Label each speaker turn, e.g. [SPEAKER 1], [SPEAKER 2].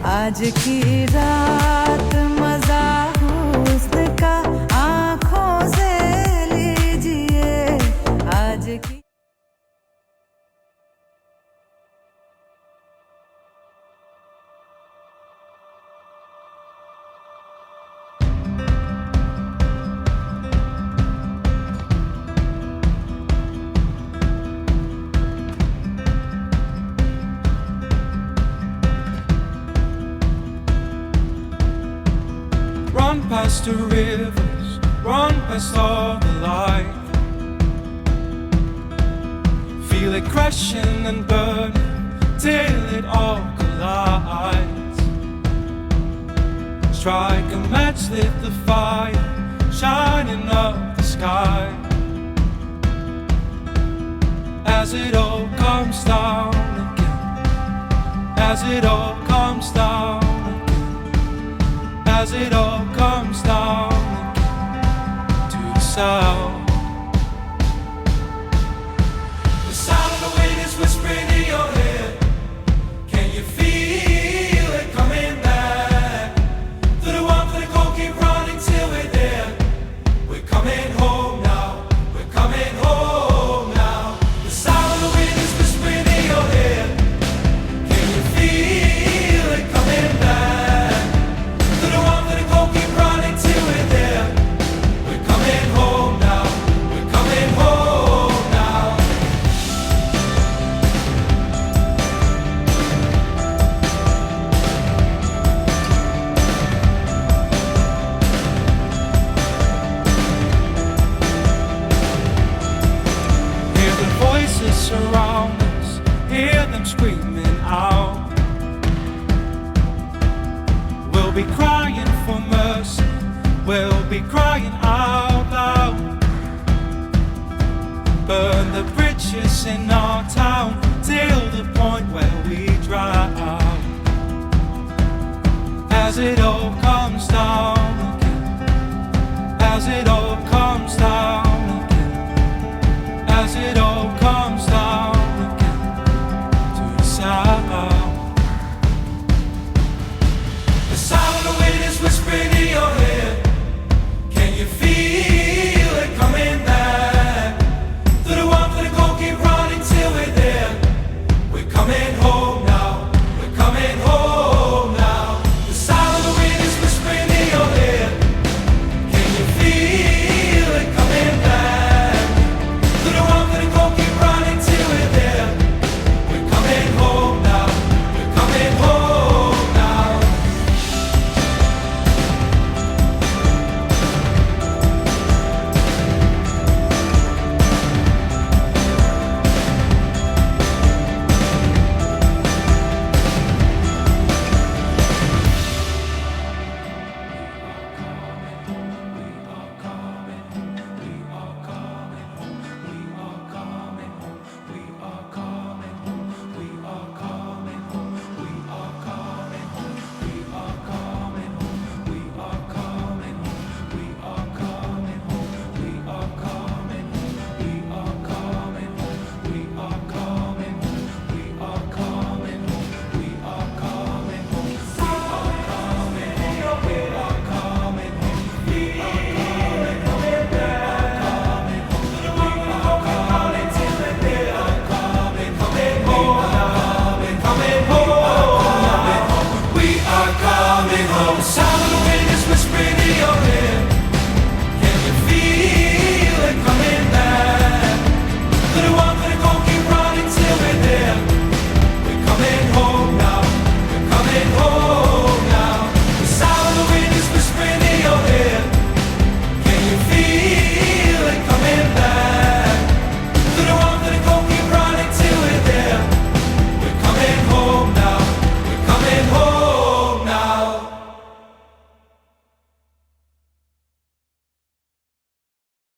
[SPEAKER 1] आज की रात मजा हुस्न का आंखों से लीजिए आज की
[SPEAKER 2] Run past the rivers, run past all the light. Feel it crashing and burning till it all collides. Strike a match, lit the fire, shining up the sky. As it all comes down again, as it all comes down, as it all comes down again to the sound. The sound of the wind is whispering in your head. Can you feel it coming back? Through the warmth of the cold, keep running till we're there. We're coming home now, we're coming home now. The sound of the wind is whispering in your head. Can you feel it coming back? Through the warmth of the cold, keep running till we're there. We're coming home now, we're coming home now. Hear the voices surround us, hear them screaming out. We'll be crying for mercy, we'll be crying out loud. Burn the bridges in our town till the point where we drown. As it all comes down again, as it all comes down again, as it all comes down again to the sound. The sound of the wind is whispering in your head. Can you feel it coming back? Through the warmth of the cold, keep running till we're there. We're coming home now, we're coming home now. The sound of the wind is whispering in your head. Can you feel it coming back? Through the warmth of the cold, keep running till we're there. We're coming home now, we're coming home now. We are coming home. Sound of the wind is whispering in your head.